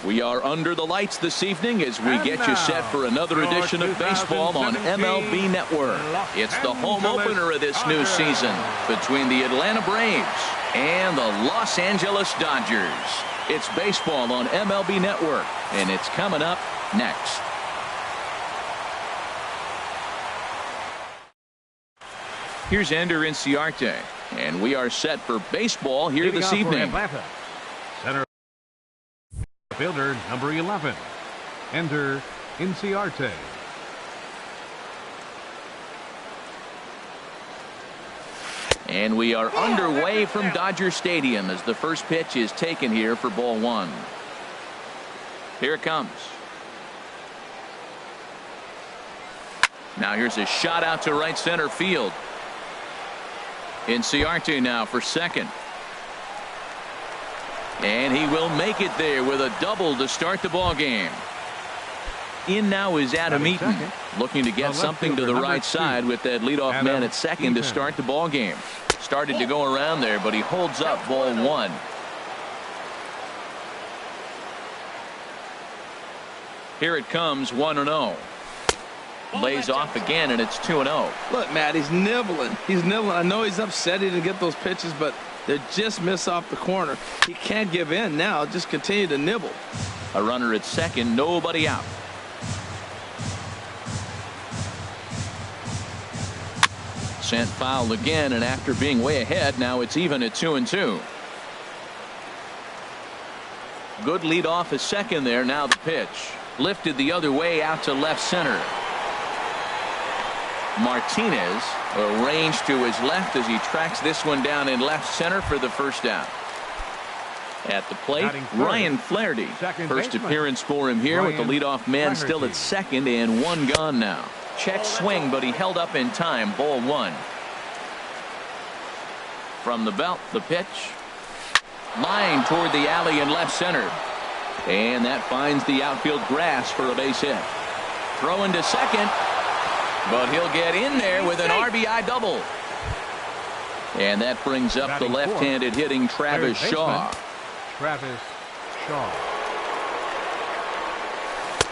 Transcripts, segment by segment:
We are under the lights this evening as we get you set for another edition of baseball on MLB Network. It's the home opener of this new season between the Atlanta Braves and the Los Angeles Dodgers. It's baseball on MLB Network, and it's coming up next. Here's Ender Inciarte, and we are set for baseball here this evening. Center fielder number 11, Ender Inciarte. And we are underway from Dodger Stadium as the first pitch is taken here for ball one. Here it comes. Now here's a shot out to right center field. Inciarte now for second. And he will make it there with a double to start the ball game. In now is Adam Eaton, looking to get something to the right side with that leadoff man at second to start the ball game. Started to go around there, but he holds up ball one. Here it comes, 1-0. Lays off again, and it's 2-0. Look, Matt, he's nibbling. He's nibbling. I know he's upset he didn't get those pitches, but they just miss off the corner. He can't give in now. Just continue to nibble. A runner at second, nobody out. Sent foul again, and after being way ahead, now it's even at 2-2. Good lead off a second there. Now the pitch. Lifted the other way out to left center. Martinez arranged to his left as he tracks this one down in left center for the first out. At the plate, Ryan Flaherty. First appearance for him here with the leadoff man still at second and one gone now. Check swing, but he held up in time. Ball one. From the belt, the pitch. Line toward the alley in left center. And that finds the outfield grass for a base hit. Throwing to second. But he'll get in there with an RBI double. And that brings up the left-handed hitting Travis Shaw.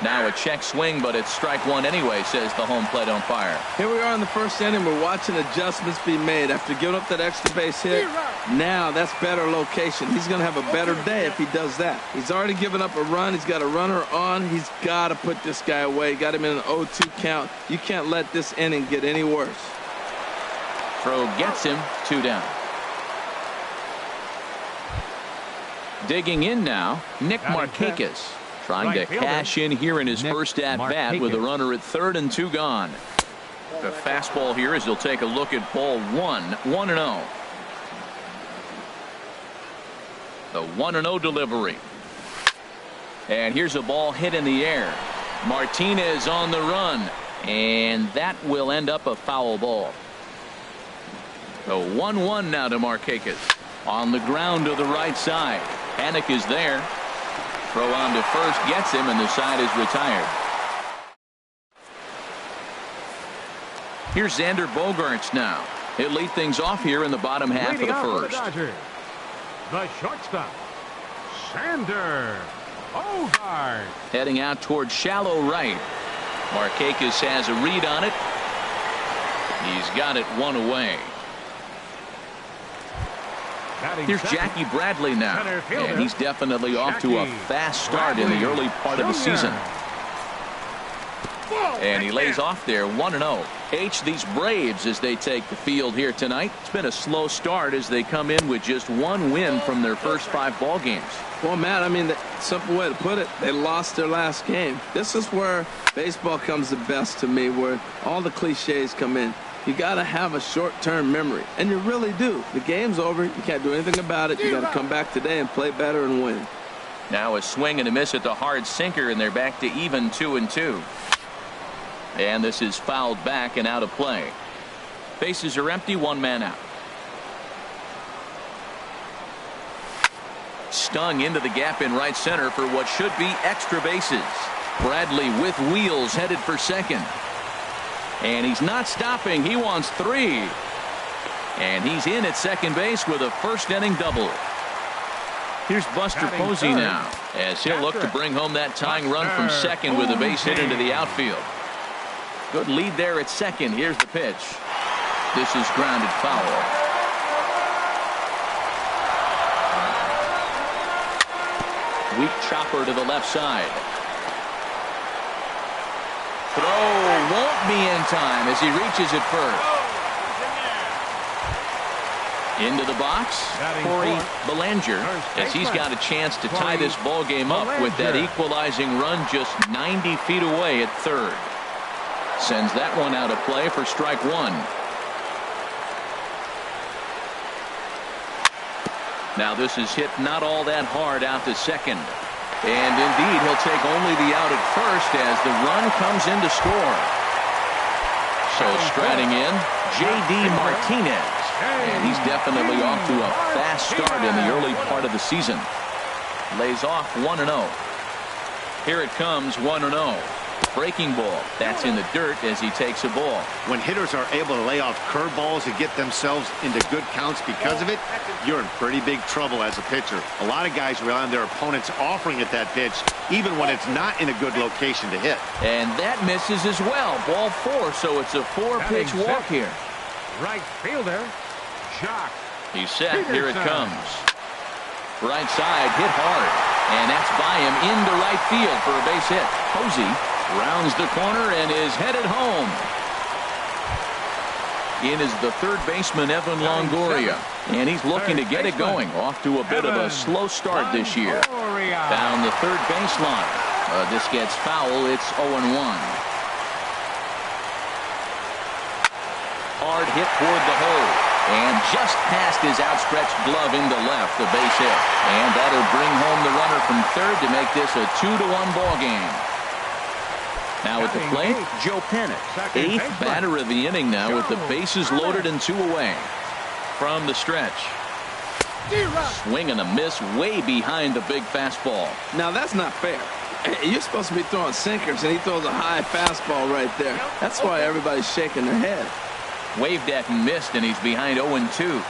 Now a check swing, but it's strike one anyway, says the home plate umpire. Here we are in the first inning. We're watching adjustments be made after giving up that extra base hit. Now that's better location. He's going to have a better day if he does that. He's already given up a run. He's got a runner on. He's got to put this guy away. Got him in an 0-2 count. You can't let this inning get any worse. Throw gets him, 2 down. Digging in now, Nick Markakis. Trying to cash in here in his first at-bat with a runner at third and 2 gone. The fastball here as he'll take a look at ball one. 1-0. The 1-0 delivery. And here's a ball hit in the air. Martinez on the run. And that will end up a foul ball. The 1-1 now to Markakis. On the ground to the right side. Panik is there. Throw on to first gets him, and the side is retired. Here's Xander Bogaerts now. He'll lead things off here in the bottom half of the first. The shortstop, Xander Bogaerts. Heading out towards shallow right. Markakis has a read on it. He's got it one away. Here's Jackie Bradley now, and he's definitely off to a fast start in the early part of the season. And he lays off there, 1-0. These Braves as they take the field here tonight. It's been a slow start as they come in with just one win from their first 5 ball games. Well, Matt, I mean, the simple way to put it, they lost their last game. This is where baseball comes the best to me, where all the cliches come in. You got to have a short-term memory, and you really do. The game's over. You can't do anything about it. You got to come back today and play better and win. Now a swing and a miss at the hard sinker, and they're back to even 2-2. And this is fouled back and out of play. Bases are empty, 1 man out. Stung into the gap in right center for what should be extra bases. Bradley with wheels headed for second. And he's not stopping. He wants 3. And he's in at second base with a first inning double. Here's Buster Posey now, as he'll look to bring home that tying run from second with a base hit into the outfield. Good lead there at second. Here's the pitch. This is grounded foul. Weak chopper to the left side. Throw won't be in time as he reaches it first. Into the box, Corey Belanger, as he's got a chance to tie this ball game up with that equalizing run just 90 feet away at third. Sends that one out of play for strike one. Now this is hit not all that hard out to second. And indeed, he'll take only the out at first as the run comes in to score. So striding in, J.D. Martinez. And he's definitely off to a fast start in the early part of the season. Lays off 1-0. Here it comes, 1-0. Breaking ball. That's in the dirt as he takes a ball. When hitters are able to lay off curveballs and get themselves into good counts because of it, you're in pretty big trouble as a pitcher. A lot of guys rely on their opponents offering at that pitch, even when it's not in a good location to hit. And that misses as well. Ball four, so it's a four-pitch walk here. Right fielder, Jock. He's set. Here it comes. Right side, hit hard. And that's by him into right field for a base hit. Posey rounds the corner and is headed home. In is the third baseman, Evan Longoria. And he's looking to get it going. Off to a bit of a slow start this year. Down the third baseline. This gets foul. It's 0-1. Hard hit toward the hole. And just past his outstretched glove into left, the base hit. And that'll bring home the runner from third to make this a 2-1 ball game. Now at the plate, Joe Pennant, eighth batter of the inning now with the bases loaded and two away. From the stretch. Swing and a miss way behind the big fastball. Now that's not fair. You're supposed to be throwing sinkers, and he throws a high fastball right there. That's why everybody's shaking their head. Waved at and missed, and he's behind 0-2.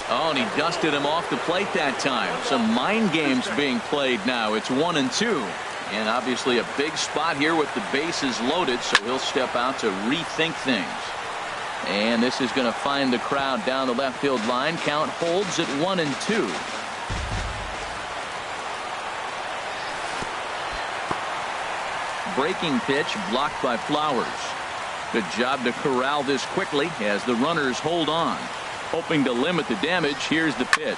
Oh, and he dusted him off the plate that time. Some mind games being played now. It's 1-2. And obviously a big spot here with the bases loaded, so he'll step out to rethink things. And this is going to find the crowd down the left field line. Count holds at 1-2. Breaking pitch blocked by Flowers. Good job to corral this quickly as the runners hold on. Hoping to limit the damage. Here's the pitch.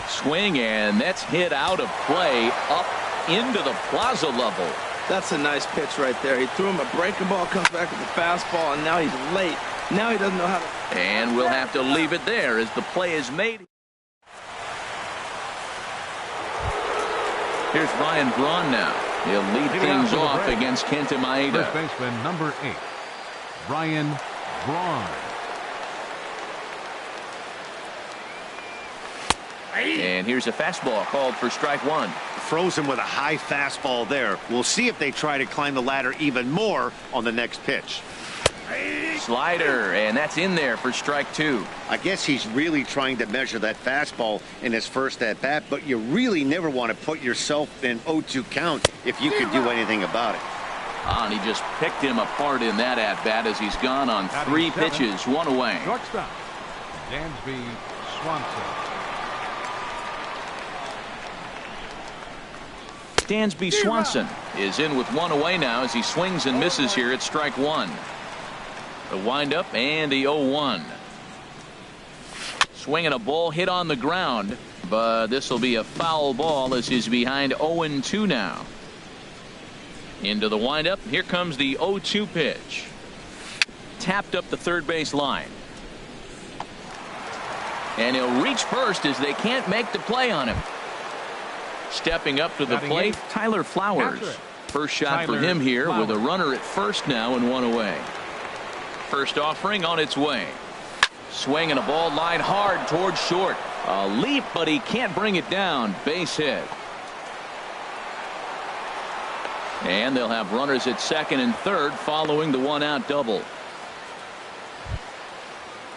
Swing, and that's hit out of play up into the plaza level. That's a nice pitch right there. He threw him a breaking ball, comes back with the fastball, and now he's late. Now he doesn't know how to. And we'll have to leave it there as the play is made. Here's Ryan Braun now. He'll lead things off against Kenta Maeda. First baseman, number 8, Ryan Braun. And here's a fastball called for strike one. Froze him with a high fastball there. We'll see if they try to climb the ladder even more on the next pitch. Slider, and that's in there for strike two. I guess he's really trying to measure that fastball in his first at bat, but you really never want to put yourself in 0-2 count if you could do anything about it. And he just picked him apart in that at bat as he's gone on 3 pitches, 1 away. Shortstop, Dansby Swanson. Dansby Swanson is in with 1 away now as he swings and misses here at strike one. The windup and the 0-1. Swinging a ball hit on the ground, but this will be a foul ball as he's behind 0-2 now. Into the windup. Here comes the 0-2 pitch. Tapped up the third base line. And he'll reach first as they can't make the play on him. Stepping up to the plate, Tyler Flowers. First shot for him here with a runner at first now and 1 away. First offering on its way. Swinging a ball line hard towards short. A leap, but he can't bring it down. Base hit. And they'll have runners at second and third following the 1-out double.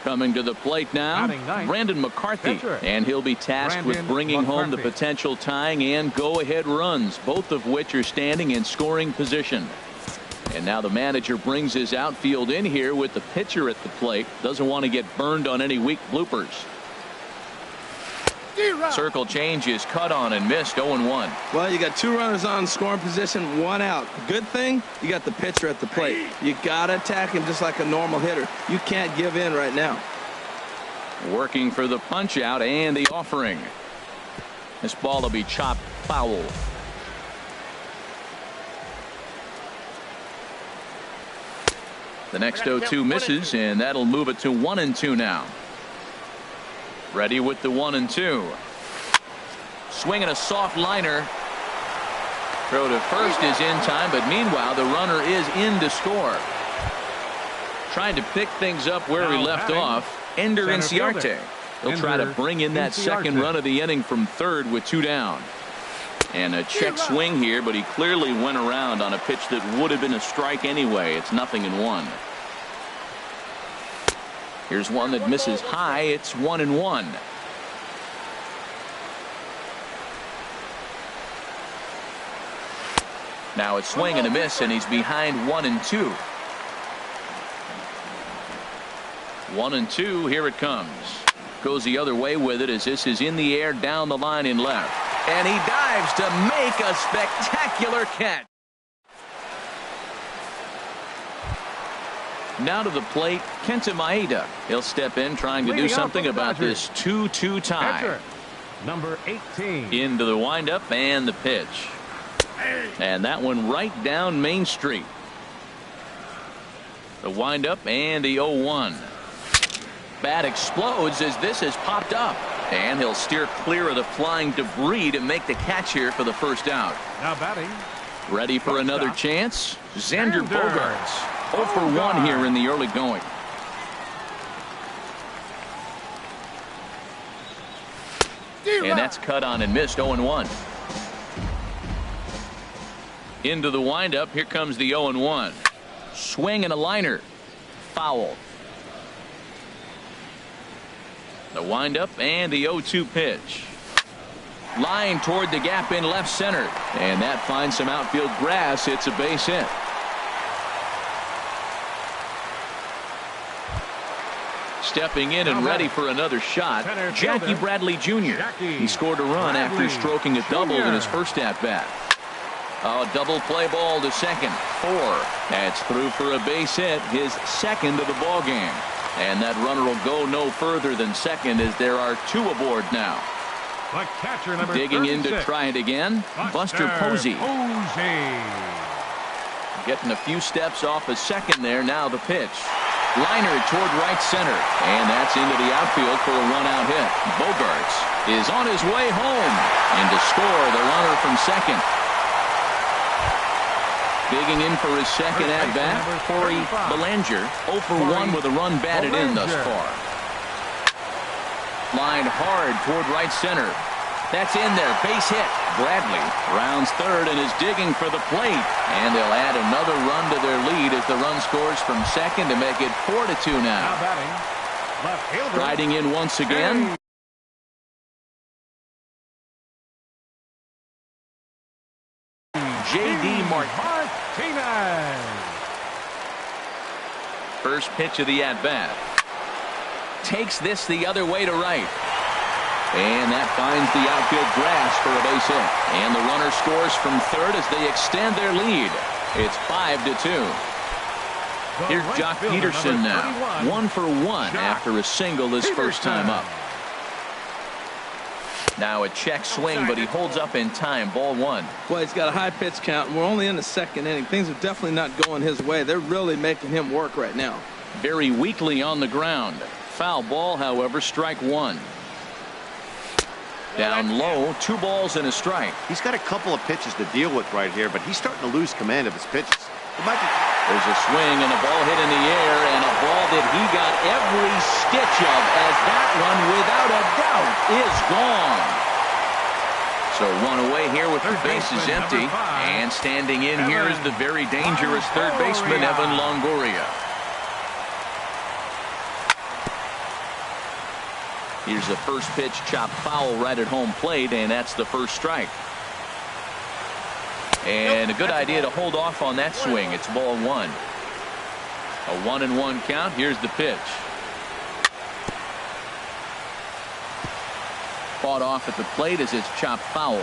Coming to the plate now, Brandon McCarthy, and he'll be tasked with bringing home the potential tying and go-ahead runs, both of which are standing in scoring position. And now the manager brings his outfield in here with the pitcher at the plate. Doesn't want to get burned on any weak bloopers. Circle change is cut on and missed. 0-1. Well, you got 2 runners on scoring position, 1 out. Good thing you got the pitcher at the plate. You got to attack him just like a normal hitter. You can't give in right now. Working for the punch out and the offering. This ball will be chopped foul. The next 0-2 misses, and that'll move it to 1-2 now. Ready with the 1-2. Swinging a soft liner. Throw to first is in time, but meanwhile the runner is in to score. Trying to pick things up where he left off. Ender Inciarte. He'll try to bring in that second run of the inning from third with 2 down. And a check swing here, but he clearly went around on a pitch that would have been a strike anyway. It's 0-1. Here's one that misses high. It's 1-1. Now it's swing and a miss, and he's behind 1-2. 1-2. Here it comes. Goes the other way with it as this is in the air down the line in left. And he dives to make a spectacular catch. Now to the plate, Kenta Maeda. He'll step in trying to do something about this 2-2 tie. Number 18. Into the windup and the pitch. And that one right down Main Street. The windup and the 0-1. Bat explodes as this has popped up. And he'll steer clear of the flying debris to make the catch here for the first out. Now batting. Ready for another chance? Xander Bogaerts. 0 for 1 here in the early going. And that's cut on and missed. 0-1. Into the windup. Here comes the 0-1. Swing and a liner. Foul. The windup and the 0-2 pitch. Line toward the gap in left center. And that finds some outfield grass. It's a base hit. Stepping in and ready for another shot, Jackie Bradley Jr. He scored a run after stroking a double in his first at-bat. A double play ball to second. 4. That's through for a base hit, his second of the ball game. And that runner will go no further than second as there are 2 aboard now. The catcher, number Digging 36. in to try it again, Buster Posey. Getting a few steps off a second there. Now the pitch. Liner toward right center. And that's into the outfield for a 1-out hit. Bogaerts is on his way home. And to score the runner from second. Digging in for his second at-bat, Corey Bellinger. 0 for 1 with a run batted in thus far. Lined hard toward right center. That's in there. Base hit. Bradley rounds third and is digging for the plate. And they'll add another run to their lead as the run scores from second to make it 4-2 now. Riding in once again. J.D. Martinez. First pitch of the at-bat. Takes this the other way to right. And that finds the outfield grass for a base hit. And the runner scores from third as they extend their lead. It's 5-2. Here's Jock Peterson now. 1 for 1 after a single his first time up. Now a check swing, but he holds up in time. Ball 1. Well, he's got a high pitch count. We're only in the second inning. Things are definitely not going his way. They're really making him work right now. Very weakly on the ground. Foul ball, however, strike 1. Down low, 2 balls and a strike. He's got a couple of pitches to deal with right here, but he's starting to lose command of his pitches. There's a swing and a ball hit in the air, and a ball that he got every stitch of, as that one, without a doubt, is gone. So 1 away here with the bases empty, and standing in here is the very dangerous third baseman, Evan Longoria. Here's the first pitch, chopped foul right at home plate, and that's the first strike. And a good idea to hold off on that swing. It's ball one. A 1-1 count. Here's the pitch. Fought off at the plate as it's chopped foul.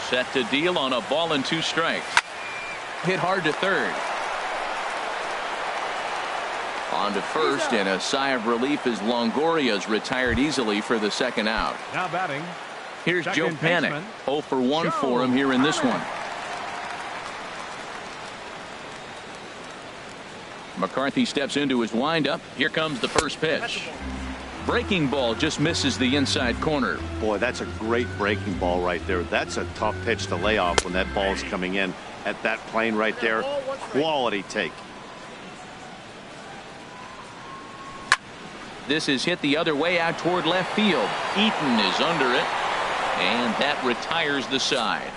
Set to deal on a ball and 2 strikes. Hit hard to third. On to first, and a sigh of relief as Longoria's retired easily for the second out. Now batting. Here's Joe Panik. 0 for 1 for him here in this one. McCarthy steps into his windup. Here comes the first pitch. Breaking ball just misses the inside corner. Boy, that's a great breaking ball right there. That's a tough pitch to lay off when that ball's coming in at that plane right there. Quality take. This is hit the other way out toward left field. Eaton is under it, and that retires the side.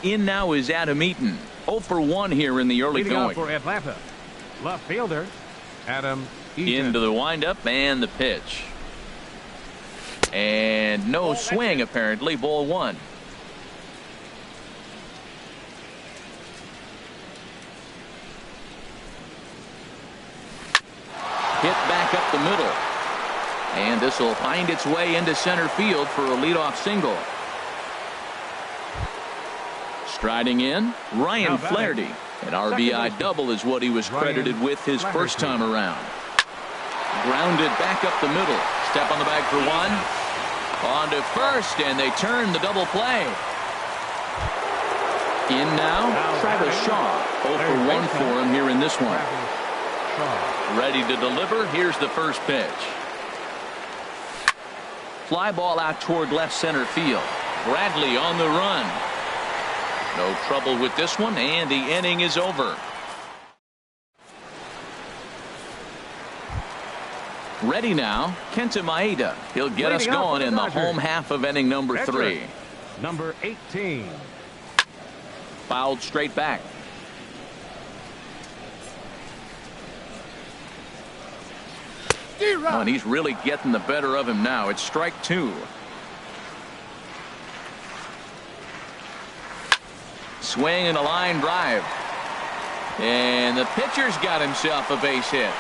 In now is Adam Eaton. 0 for 1 here in the early going. For Atlanta, left fielder Adam Eaton. Into the windup and the pitch. And no swing apparently. Ball 1. Hit back up the middle. And this will find its way into center field for a leadoff single. Striding in, Ryan Flaherty. An RBI double is what he was credited with his first time around. Grounded back up the middle. Step on the bag for 1. On to first, and they turn the double play. In now, Travis Shaw. 0 for 1 for him here in this one. Ready to deliver. Here's the first pitch. Fly ball out toward left center field. Bradley on the run. No trouble with this one, and the inning is over. Ready now, Kenta Maeda. He'll get us going in the home half of inning number 3. Number 18. Fouled straight back. Oh, and he's really getting the better of him now. It's strike 2. Swing and a line drive. And the pitcher's got himself a base hit.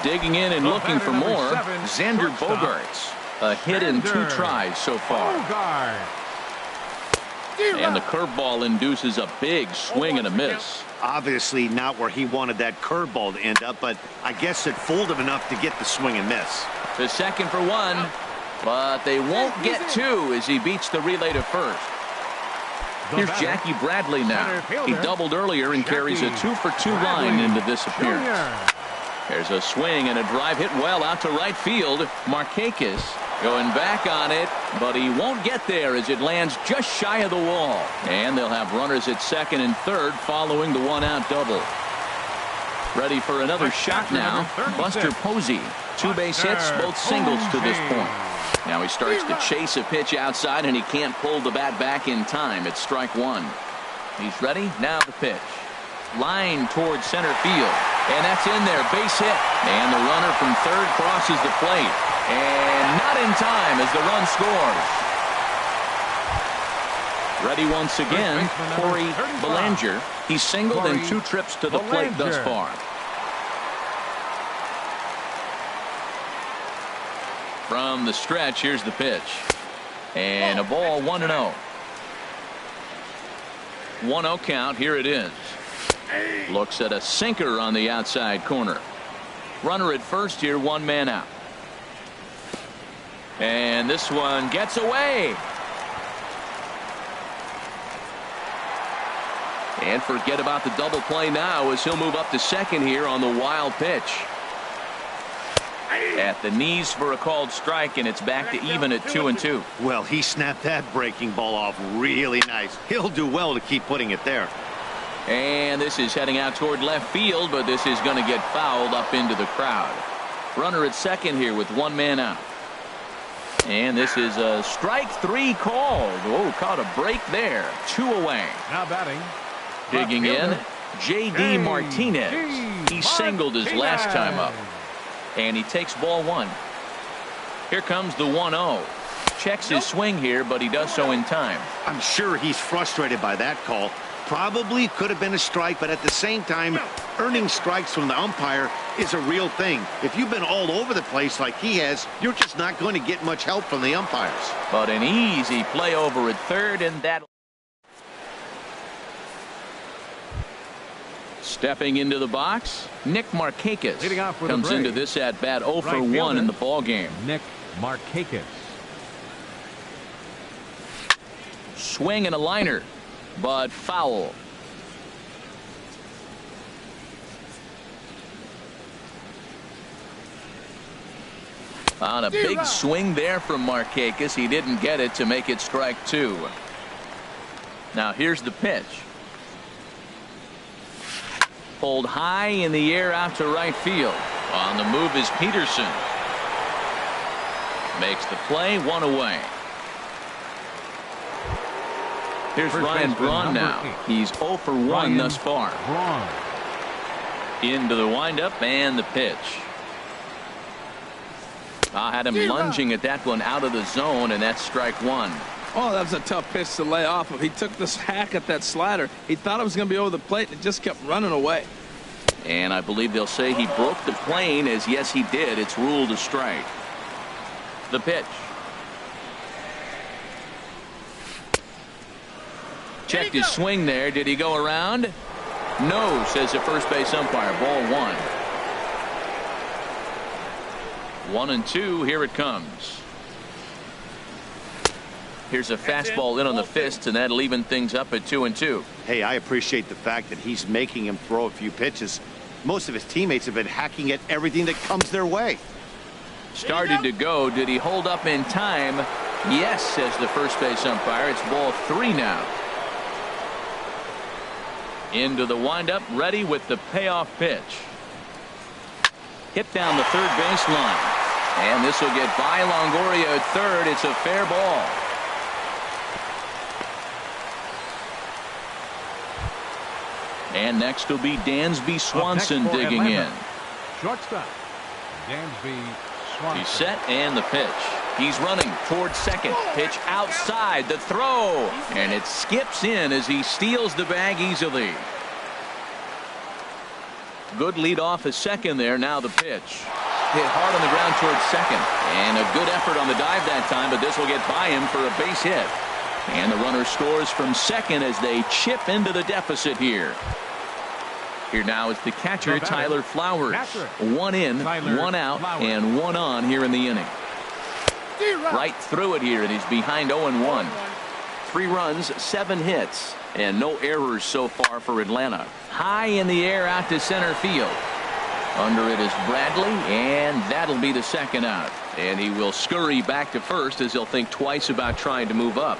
Digging in and looking for more, Xander Bogaerts. A hit in 2 tries so far. And the curveball induces a big swing and a miss. Obviously not where he wanted that curveball to end up, but I guess it fooled him enough to get the swing and miss. To second for 1, but they won't get 2 as he beats the relay to first. Here's Jackie Bradley now. He doubled earlier and carries a 2 for 2 line into this appearance. There's a swing and a drive hit well out to right field. Markakis going back on it, but he won't get there as it lands just shy of the wall. And they'll have runners at second and third following the 1-out double. Ready for another shot now. Buster Posey. 2 base hits, both singles to this point. Now he starts to chase a pitch outside, and he can't pull the bat back in time. It's strike 1. He's ready. Now the pitch. Line towards center field. And that's in there. Base hit. And the runner from third crosses the plate. And not in time as the run scores. Ready once again, Corey Belanger. He's singled in 2 trips to the plate thus far. From the stretch, here's the pitch. And a ball, 1-0. 1-0 count. Here it is. Looks at a sinker on the outside corner. Runner at first here, 1 man out. And this one gets away. And forget about the double play now as he'll move up to second here on the wild pitch. At the knees for a called strike, and it's back to even at 2-2. Well, he snapped that breaking ball off really nice. He'll do well to keep putting it there. And this is heading out toward left field, but this is going to get fouled up into the crowd. Runner at second here with 1 man out. And this is a strike 3 called. Oh, caught a break there. 2 away. Now batting. Digging in, J.D. Martinez. He singled his last time up. And he takes ball 1. Here comes the 1-0. Checks his swing here, but he does so in time. I'm sure he's frustrated by that call. Probably could have been a strike, but at the same time, earning strikes from the umpire is a real thing. If you've been all over the place like he has, you're just not going to get much help from the umpires. But an easy play over at third, and that. Stepping into the box, Nick Markakis Leading off with comes a break. into this at bat 0 for Right 1 fielder, in the ball game. Nick Markakis. Swing and a liner, but foul. On a big swing there from Markakis, he didn't get it to make it strike 2. Now here's the pitch. Pulled high in the air out to right field. On the move is Peterson. Makes the play, 1 away. Here's First Ryan baseman, Braun number now. 8. He's 0 for 1 Ryan thus far. Braun. Into the windup and the pitch. I had him lunging at that one out of the zone, and that's strike 1. Oh, that was a tough pitch to lay off of. He took this hack at that slider. He thought it was going to be over the plate, and it just kept running away. And I believe they'll say he broke the plane, as yes, he did. It's ruled a strike. The pitch. Checked his swing there. Did he go around? No, says the first base umpire. Ball 1. 1-2. Here it comes. Here's a fastball in on the fist, and that'll even things up at 2-2. Hey, I appreciate the fact that he's making him throw a few pitches. Most of his teammates have been hacking at everything that comes their way. Started to go. Did he hold up in time? Yes, says the first base umpire. It's ball 3 now. Into the windup, ready with the payoff pitch. Hit down the third baseline. And this will get by Longoria at third. It's a fair ball. And next will be Dansby Swanson digging in. Shortstop. Dansby Swanson. He's set and the pitch. He's running towards second. Pitch outside. The throw. And it skips in as he steals the bag easily. Good lead off as second there. Now the pitch. Hit hard on the ground towards second. And a good effort on the dive that time, but this will get by him for a base hit. And the runner scores from second as they chip into the deficit here. Here now is the catcher, Tyler Flowers. 1 in, 1 out, and 1 on here in the inning. Right through it here, and he's behind 0-1. 3 runs, 7 hits, and no errors so far for Atlanta. High in the air out to center field. Under it is Bradley, and that'll be the second out. And he will scurry back to first as he'll think twice about trying to move up.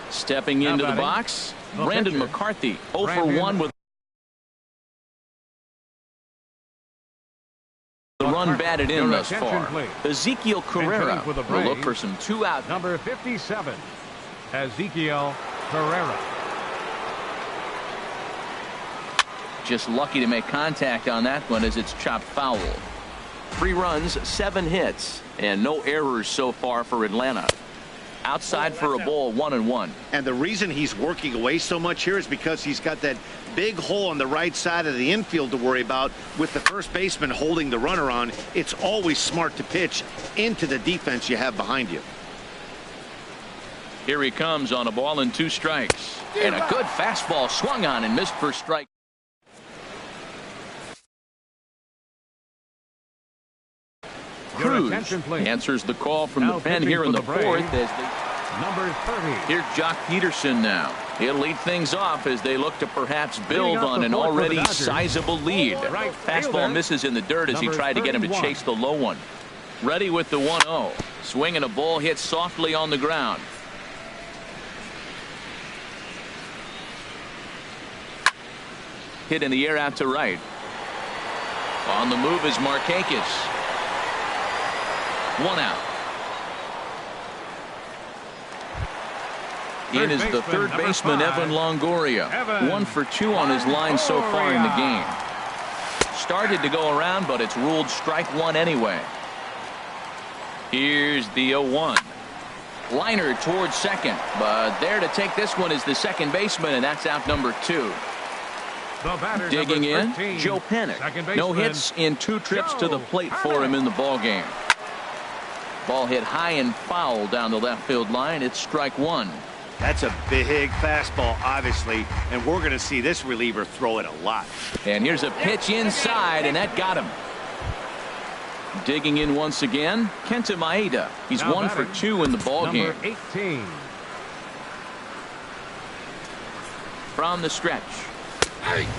Stepping into the box, Brandon McCarthy, 0 for 1 with the run batted in thus far. Ezekiel Carrera will look for some 2 out. Number 57, Ezekiel Carrera. Just lucky to make contact on that one as it's chopped foul. 3 runs, 7 hits, and no errors so far for Atlanta. Outside for a ball, 1-1. And the reason he's working away so much here is because he's got that big hole on the right side of the infield to worry about. With the first baseman holding the runner on, it's always smart to pitch into the defense you have behind you. Here he comes on a ball and 2 strikes. And a good fastball swung on and missed for strike. Cruz answers the call from the pen here in the 4th as they Number 30. Here's Jock Peterson now. He'll lead things off as they look to perhaps build on an already sizable lead. Fastball misses in the dirt as he tried to get him to chase the low one. Ready with the 1-0. Swing and a ball hit softly on the ground. Hit in the air out to right. On the move is Markakis. 1 out. in is the third baseman, Evan Longoria. 1 for 2 on his line so far in the game. Started to go around, but it's ruled strike one anyway. Here's the 0-1. Liner towards second, but there to take this one is the second baseman, and that's out number 2. Digging in, Joe Pennick. No hits in 2 trips to the plate for him in the ball game. Ball hit high and foul down the left field line. It's strike one. That's a big fastball, obviously, and we're going to see this reliever throw it a lot. And here's a pitch inside, and that got him. Digging in once again, Kenta Maeda. He's 1 for 2 in the ball game. 18. From the stretch.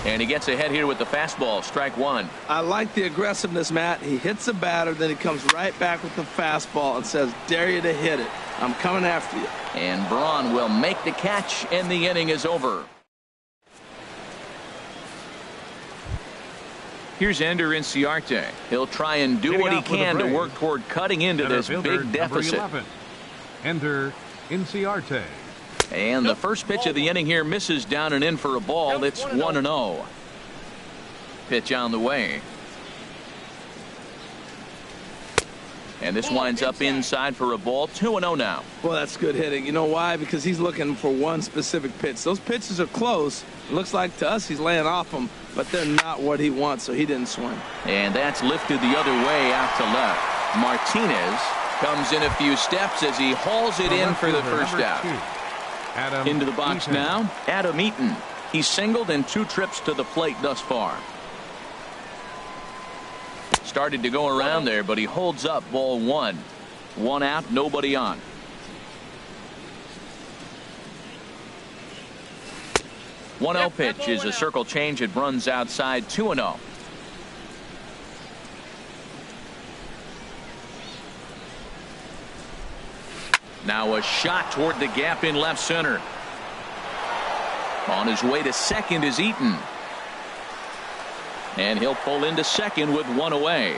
And he gets ahead here with the fastball. Strike one. I like the aggressiveness, Matt. He hits the batter, then he comes right back with the fastball and says, dare you to hit it. I'm coming after you. And Braun will make the catch, and the inning is over. Here's Ender Inciarte. He'll try and do what he can to work toward cutting into this big deficit. Ender Inciarte. And the first pitch of the inning here misses down and in for a ball. It's 1-0. Pitch on the way. And this winds up inside for a ball. 2-0 now. Well, that's good hitting. You know why? Because he's looking for one specific pitch. Those pitches are close. It looks like to us he's laying off them, but they're not what he wants, so he didn't swing. And that's lifted the other way out to left. Martinez comes in a few steps as he hauls it in for the first out. Into the box now, Adam Eaton. He's singled in 2 trips to the plate thus far. Started to go around there, but he holds up. Ball 1. 1 out, nobody on. One 0 pitch is a circle change. It runs outside. 2-0. Now a shot toward the gap in left center. On his way to second is Eaton. And he'll pull into second with 1 away.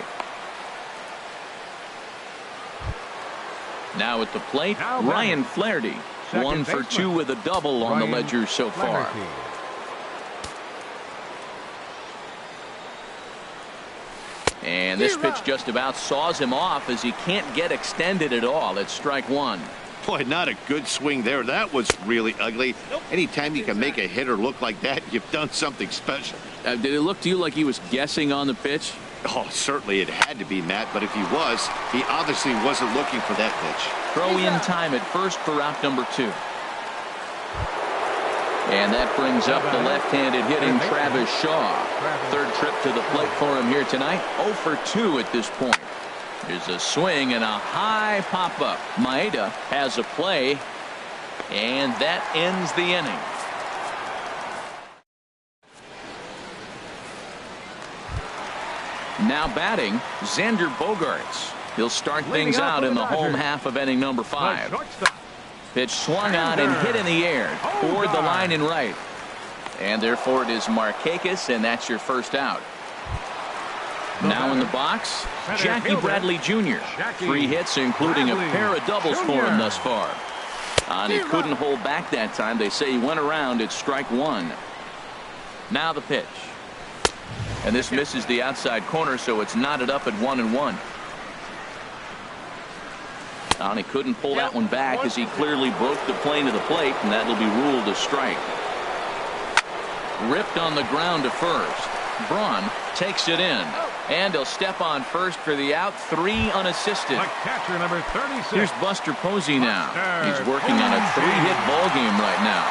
Now at the plate, Ryan Flaherty. 1 for 2 with a double on the ledger so far. And this pitch just about saws him off as he can't get extended at all. It's strike one. Boy, not a good swing there. That was really ugly. Anytime you can make a hitter look like that, you've done something special. Did it look to you like he was guessing on the pitch? Oh, certainly it had to be, Matt, but if he was, he obviously wasn't looking for that pitch. Throw in time at first for out number 2. And that brings up the left-handed hitting Travis Shaw. Third trip to the plate for him here tonight. 0 for 2 at this point. There's a swing and a high pop-up. Maeda has a play, and that ends the inning. Now batting, Xander Bogaerts. He'll start things out in the home half of inning number 5. Pitch swung on and hit in the air toward the line and right. And therefore it is Markakis, and that's your first out. Now in the box, Jackie Bradley Jr. 3 hits, including a pair of doubles for him thus far. And he couldn't hold back that time. They say he went around. It's strike one. Now the pitch. And this misses the outside corner, so it's knotted up at 1-1. And he couldn't pull that one back as he clearly broke the plane of the plate, and that'll be ruled a strike. Ripped on the ground to first. Braun takes it in, and he'll step on first for the out. 3 unassisted. Catcher number 36. Here's Buster Posey now. He's working on a 3-hit ball game right now.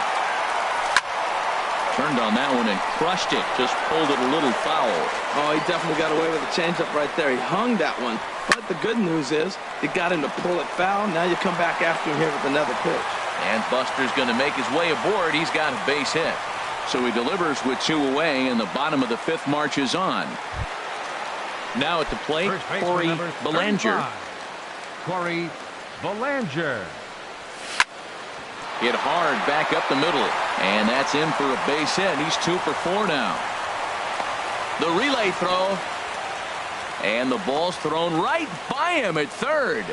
Turned on that one and crushed it. Just pulled it a little foul. Oh, he definitely got away with a changeup right there. He hung that one. But the good news is he got him to pull it foul. Now you come back after him here with another pitch. And Buster's going to make his way aboard. He's got a base hit. So he delivers with 2 away, and the bottom of the 5th marches on. Now at the plate, Corey Belanger. Corey Belanger. Hit hard back up the middle, and that's in for a base hit. He's 2 for 4 now. The relay throw, and the ball's thrown right by him at third.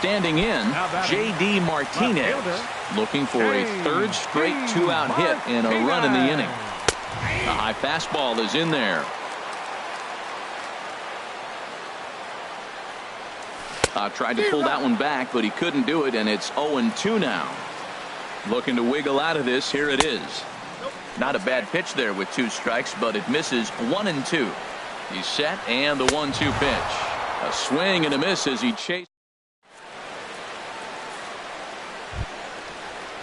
Standing in, J.D. Martinez, looking for a third straight two-out hit and a run in the inning. The high fastball is in there. Tried to pull that one back, but he couldn't do it, and it's 0-2 now. Looking to wiggle out of this. Here it is. Not a bad pitch there with 2 strikes, but it misses 1-2. He's set, and the 1-2 pitch. A swing and a miss as he chases.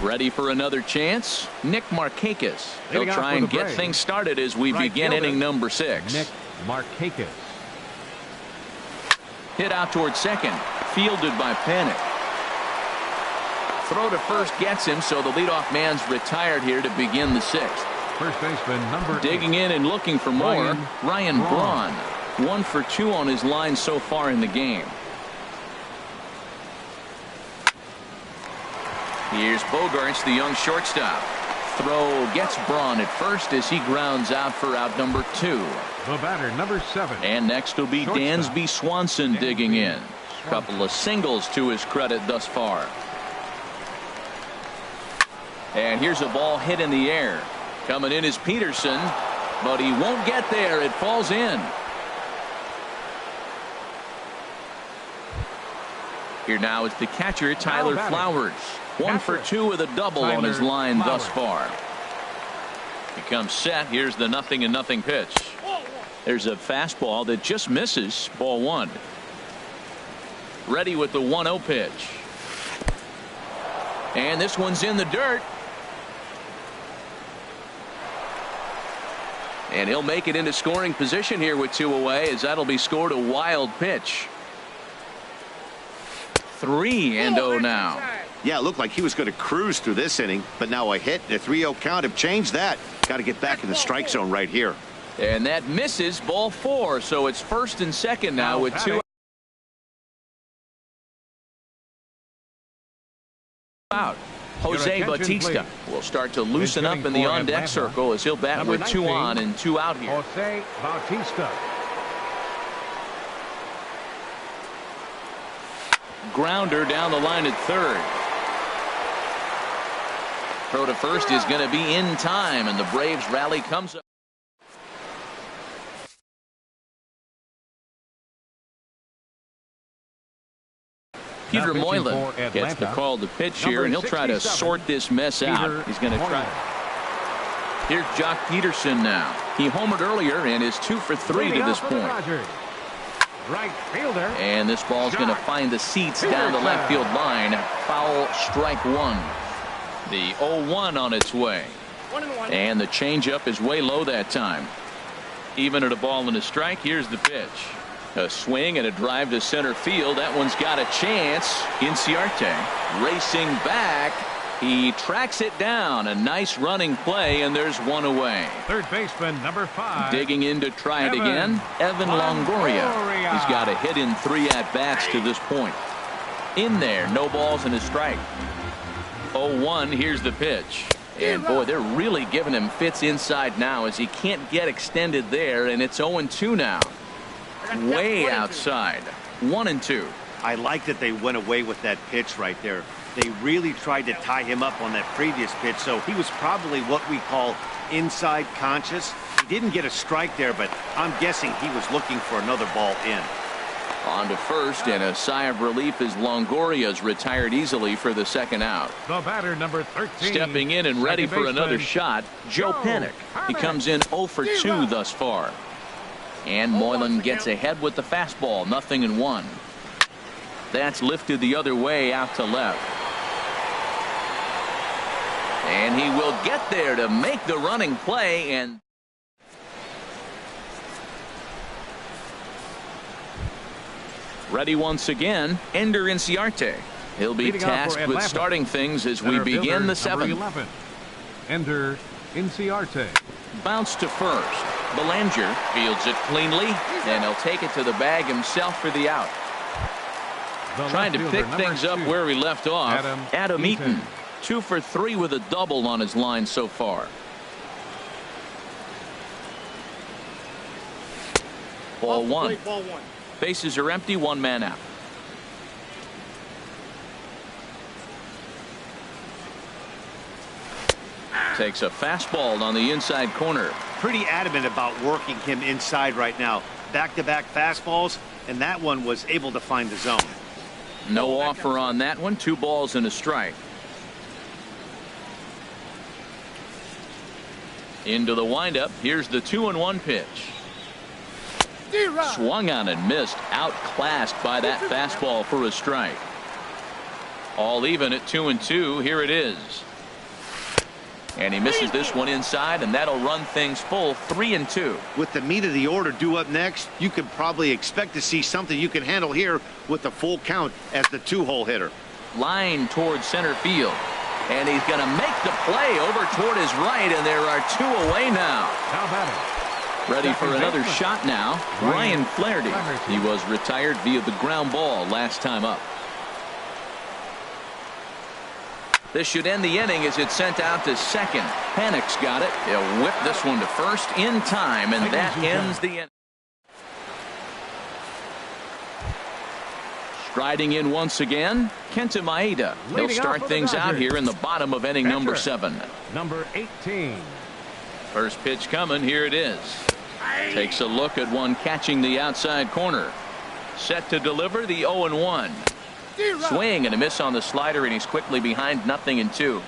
Ready for another chance? Nick Markakis. He'll try and get things started as we begin inning number 6. Nick Markakis. Hit out towards second. Fielded by Panic. Throw to first gets him, so the leadoff man's retired here to begin the 6th. First baseman number 8. Digging in and looking for more, Ryan Braun. 1 for 2 on his line so far in the game. Here's Bogarts, the young shortstop. Throw gets Braun at first as he grounds out for out number 2. The batter, number 7. And next will be Dansby Swanson digging in. Couple of singles to his credit thus far. And here's a ball hit in the air. Coming in is Peterson, but he won't get there. It falls in. Here now is the catcher, Tyler Flowers. 1 for 2 with a double on his line thus far. He comes set. Here's the 0-0 pitch. There's a fastball that just misses. Ball 1. Ready with the 1-0 pitch. And this one's in the dirt. And he'll make it into scoring position here with 2 away, as that'll be scored a wild pitch. 3-0 now. Yeah, it looked like he was going to cruise through this inning, but now a hit and a 3-0 count have changed that. Got to get back in the strike zone right here. And that misses. Ball 4, so it's first and second now with 2 out. Jose Bautista will start to loosen up in the on-deck circle as he'll bat with 2 on and 2 out here. Jose Bautista. Grounder down the line at third. Throw to first is going to be in time, and the Braves rally comes up. Peter Moylan gets the call to pitch here, and he'll try to sort this mess out. He's going to try. Here's Jock Peterson now. He homered earlier and is 2 for 3 to this point. Right fielder. And this ball's going to find the seats down the left field line. Foul, strike 1. The 0-1 on its way. And the changeup is way low that time. Even at a ball and a strike, here's the pitch. A swing and a drive to center field. That one's got a chance. Inciarte racing back. He tracks it down. A nice running play, and there's 1 away. Third baseman number 5. Digging in to try it again, Evan Longoria. He's got a hit in 3 at-bats to this point. In there, no balls and a strike. 0-1, here's the pitch. And boy, they're really giving him fits inside now as he can't get extended there, and it's 0-2 now. Way outside. 1-2. I like that they went away with that pitch right there. They really tried to tie him up on that previous pitch, so he was probably what we call inside conscious. He didn't get a strike there, but I'm guessing he was looking for another ball in. On to first, and a sigh of relief as Longoria's retired easily for the 2nd out. The batter, number 13. Stepping in and ready for another shot, Joe Panic. He comes in 0 for 2 thus far. And Moylan gets ahead with the fastball, 0-1. That's lifted the other way out to left. And he will get there to make the running play, and ready once again, Ender Inciarte. He'll be tasked with starting things as we begin the 7th. Ender Inciarte. Bounce to first. Belanger fields it cleanly, and he'll take it to the bag himself for the out. Trying to pick things up where we left off. Adam Eaton. 2 for 3 with a double on his line so far. Ball 1. Bases are empty, 1 man out. Takes a fastball on the inside corner. Pretty adamant about working him inside right now. Back-to-back fastballs, and that one was able to find the zone. No offer on that one. 2 balls and a strike. Into the windup. Here's the 2-1 pitch. Swung on and missed. Outclassed by that fastball for a strike. All even at 2-2. Here it is. And he misses this one inside, and that'll run things full 3-2. With the meat of the order due up next, you can probably expect to see something you can handle here with the full count as the 2-hole hitter. Line towards center field. And he's going to make the play over toward his right, and there are 2 away now. How about it? Ready for another shot now. Ryan Flaherty. He was retired via the ground ball last time up. This should end the inning as it's sent out to second. Panic's got it. He'll whip this one to first in time, and that ends the inning. Striding in once again, Kenta Maeda. He'll start things out here in the bottom of inning number 7. Number 18. First pitch coming. Here it is. Takes a look at one catching the outside corner. Set to deliver the 0-1. Swing and a miss on the slider, and he's quickly behind 0-2.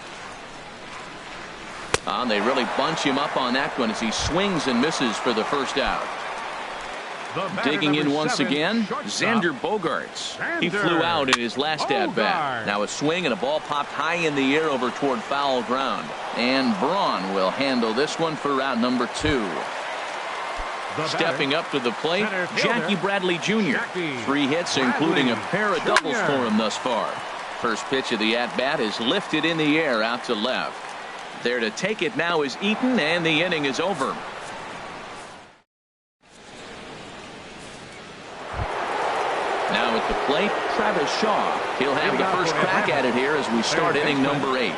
And they really bunch him up on that one as he swings and misses for the first out. Digging in once again, Xander Bogaerts. He flew out in his last at-bat. Now a swing and a ball popped high in the air over toward foul ground. And Braun will handle this one for out number 2. Stepping up to the plate, Jackie Bradley Jr. 3 hits, including a pair of doubles for him thus far. First pitch of the at-bat is lifted in the air out to left. There to take it now is Eaton, and the inning is over. Now at the plate, Travis Shaw. He'll have the first crack at it here as we start inning number 8.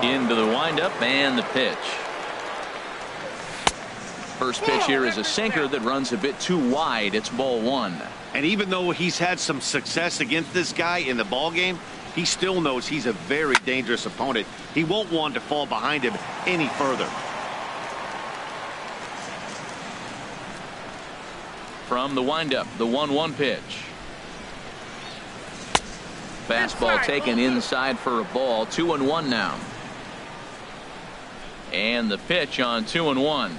Into the windup and the pitch. First pitch here is a sinker that runs a bit too wide. It's ball 1. And even though he's had some success against this guy in the ball game, he still knows he's a very dangerous opponent. He won't want to fall behind him any further. From the windup, the 1-1 pitch. Fastball taken inside for a ball. 2-1 now. And the pitch on 2-1.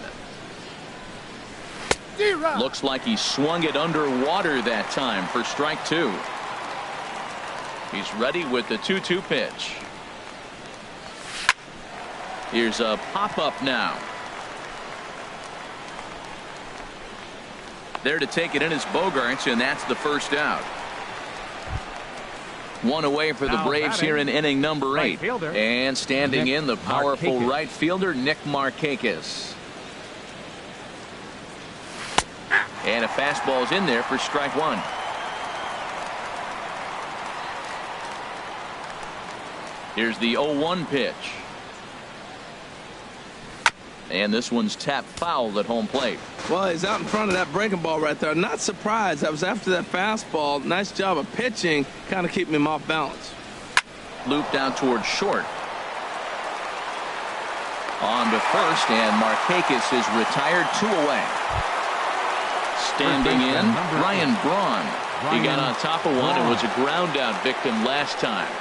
Looks like he swung it underwater that time for strike 2. He's ready with the 2-2 pitch. Here's a pop-up now. There to take it in is Bogaerts, and that's the first out. 1 away for the Braves here in inning number 8. And standing in, the powerful right fielder, Nick Markakis. And a fastball's in there for strike 1. Here's the 0-1 pitch. And this one's tapped foul at home plate. Well, he's out in front of that breaking ball right there. Not surprised. I was after that fastball. Nice job of pitching, kind of keeping him off balance. Looped out towards short. On to first, and Markakis is retired. 2 away. Standing in, Ryan Braun. He got on top of one and was a ground out victim last time.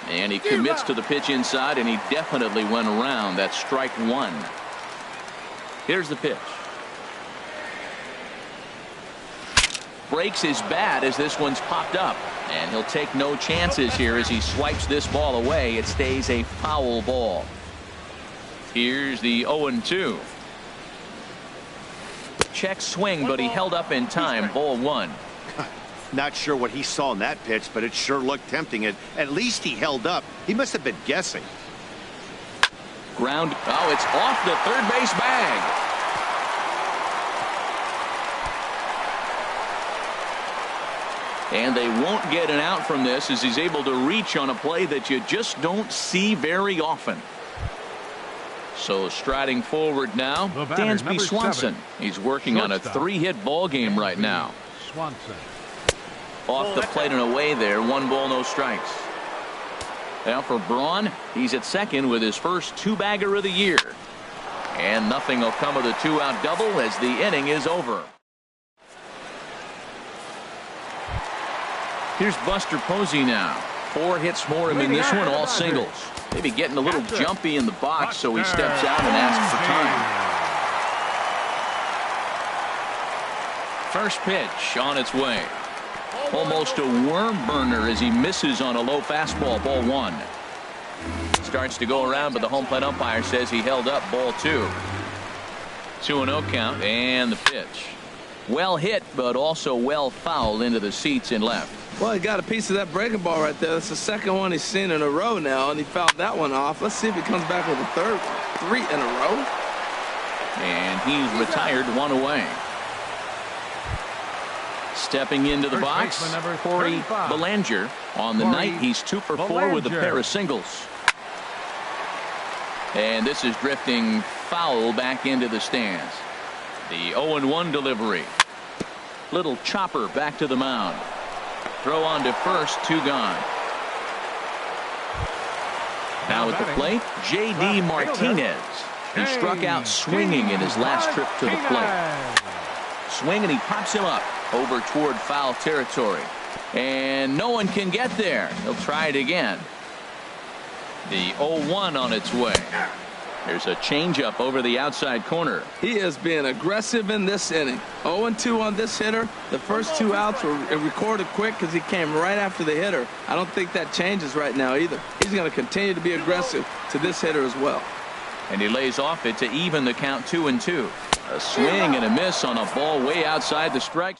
And he commits to the pitch inside, and he definitely went around. That's strike 1. Here's the pitch. Breaks his bat as this one's popped up. And he'll take no chances here as he swipes this ball away. It stays a foul ball. Here's the 0-2. Check swing, but he held up in time. Ball 1. Not sure what he saw in that pitch, but it sure looked tempting. At least he held up. He must have been guessing. Ground. Oh, it's off the third base bag. And they won't get an out from this as he's able to reach on a play that you just don't see very often. So striding forward now, Dansby Swanson. He's working on a 3-hit ball game right now. Swanson. Off the plate and away there. 1 ball, no strikes. Now for Braun, he's at second with his first two-bagger of the year. And nothing will come of the two-out double as the inning is over. Here's Buster Posey now. 4 hits for him in this one, all singles. Maybe getting a little jumpy in the box, so he steps out and asks for time. First pitch on its way. Almost a worm burner as he misses on a low fastball, ball 1. Starts to go around, but the home plate umpire says he held up, ball 2. 2-0 count, and the pitch. Well hit, but also well fouled into the seats and left. Well, he got a piece of that breaking ball right there. That's the second one he's seen in a row now, and he fouled that one off. Let's see if he comes back with a third one. 3 in a row. And he's retired 1 away. Stepping into the box, Corey Belanger. On the night, he's 2 for 4 with a pair of singles. And this is drifting foul back into the stands. The 0-1 delivery. Little chopper back to the mound. Throw on to first, 2 gone. Now at the plate, J.D. Martinez. He struck out swinging in his last trip to the plate. Swing, and he pops him up over toward foul territory. And no one can get there. He'll try it again. The 0-1 on its way. There's a changeup over the outside corner. He is being aggressive in this inning. 0-2 on this hitter. The first 2 outs were recorded quick because he came right after the hitter. I don't think that changes right now either. He's going to continue to be aggressive to this hitter as well. And he lays off it to even the count 2-2. A swing and a miss on a ball way outside the strike.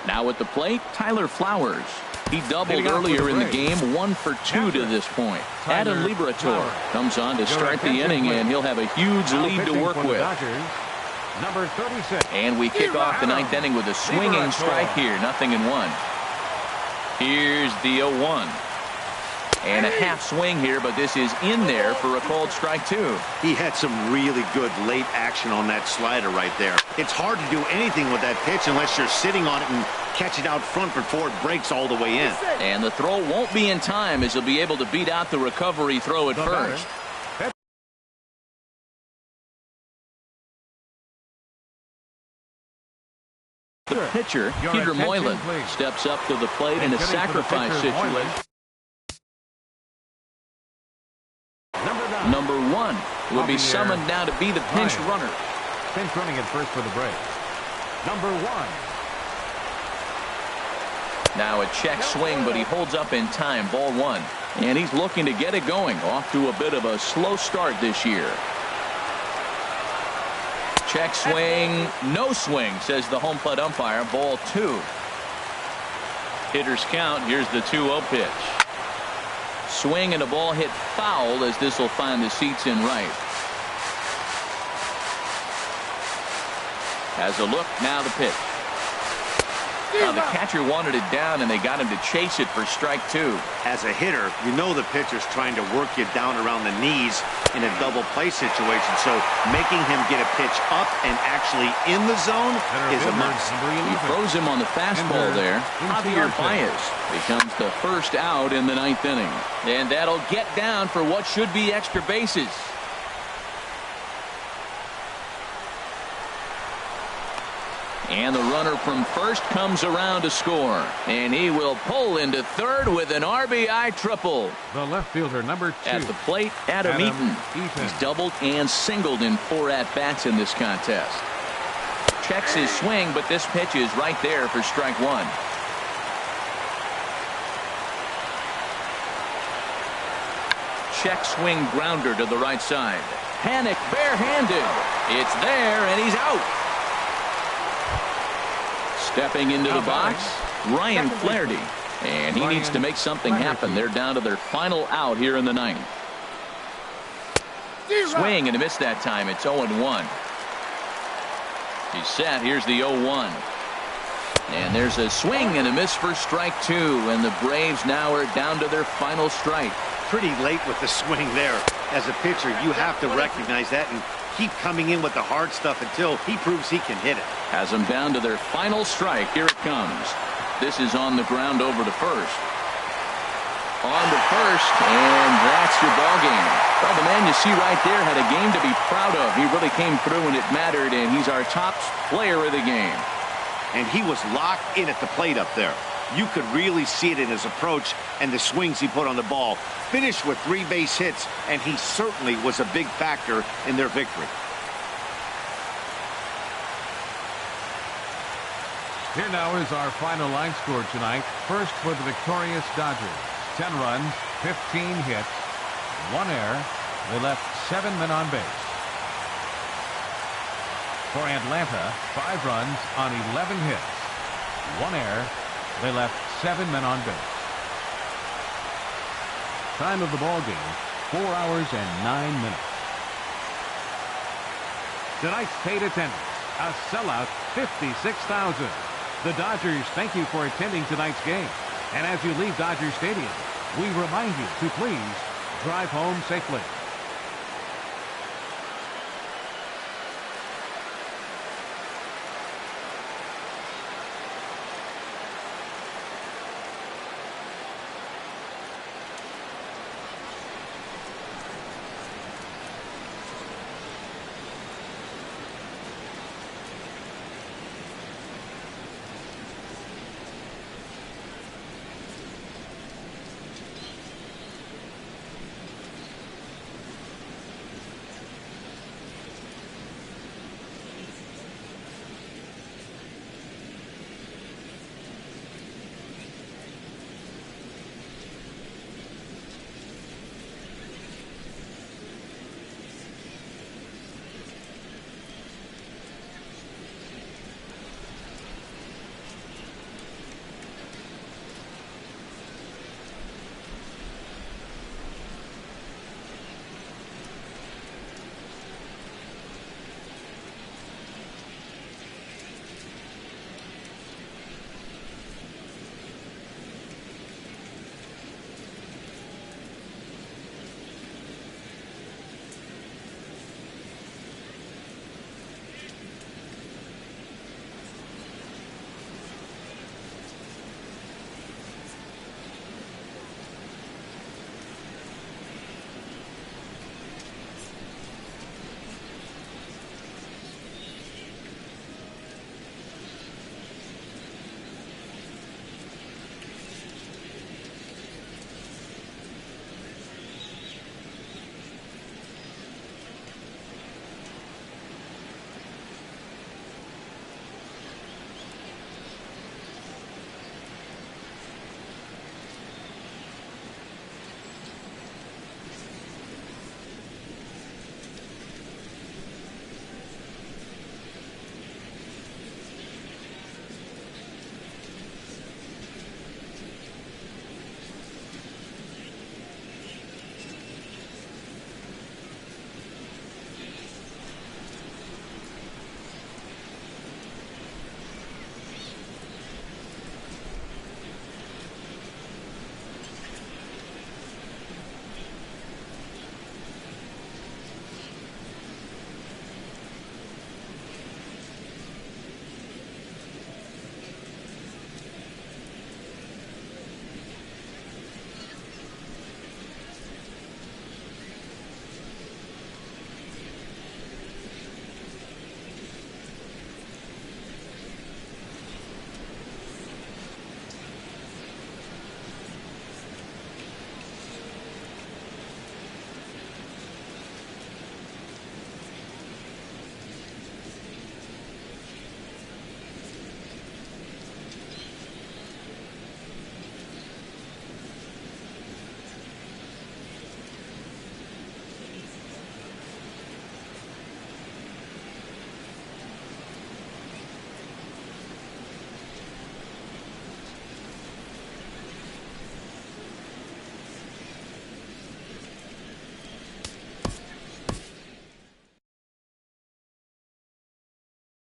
Now at the plate, Tyler Flowers. He doubled earlier in the game, 1 for 2 to this point. Adam Liberatore comes on to start the inning, and he'll have a huge lead to work with. Number 36. And we kick off the 9th inning with a swinging strike here, 0-1. Here's the 0-1. And a half swing here, but this is in there for a called strike 2. He had some really good late action on that slider right there. It's hard to do anything with that pitch unless you're sitting on it and catch it out front before it breaks all the way in. And the throw won't be in time as he'll be able to beat out the recovery throw at first. The pitcher, Peter Moylan, steps up to the plate in a sacrifice situation. Number 1 will be summoned now to be the pinch runner. Pinch running at first for the break. Number 1. Now a check swing, but he holds up in time, ball 1. And he's looking to get it going, off to a bit of a slow start this year. Check swing, no swing, says the home plate umpire, ball 2. Hitters count, here's the 2-0 pitch. Swing and a ball hit foul as this will find the seats in right. Has a look, now the pitch. Now the catcher wanted it down, and they got him to chase it for strike 2. As a hitter, you know the pitcher's trying to work you down around the knees in a double play situation, so making him get a pitch up and actually in the zone is a must. He throws him on the fastball there. Javier Baez becomes the first out in the 9th inning. And that'll get down for what should be extra bases. And the runner from first comes around to score. And he will pull into third with an RBI triple. The left fielder, number 2. At the plate, Adam Eaton. He's doubled and singled in 4 at-bats in this contest. Checks his swing, but this pitch is right there for strike 1. Check swing grounder to the right side. Panic barehanded. It's there, and he's out. Stepping into the box, Ryan Flaherty. And he needs to make something happen. They're down to their final out here in the 9th. Swing and a miss that time. It's 0-1. He's set. Here's the 0-1. And there's a swing and a miss for strike 2. And the Braves now are down to their final strike. Pretty late with the swing there. As a pitcher, you have to recognize that and keep coming in with the hard stuff until he proves he can hit it. Has them down to their final strike. Here it comes. This is on the ground over to first. On to first, and that's your ball game. Well, the man you see right there had a game to be proud of. He really came through when it mattered, and he's our top player of the game. And he was locked in at the plate up there. You could really see it in his approach and the swings he put on the ball. Finished with 3 base hits, and he certainly was a big factor in their victory. Here now is our final line score tonight. First for the victorious Dodgers. 10 runs, 15 hits, 1 error. They left 7 men on base. For Atlanta, 5 runs on 11 hits, 1 error. They left 7 men on base. Time of the ball game, 4 hours and 9 minutes. Tonight's paid attendance, a sellout 56,000. The Dodgers thank you for attending tonight's game. And as you leave Dodger Stadium, we remind you to please drive home safely.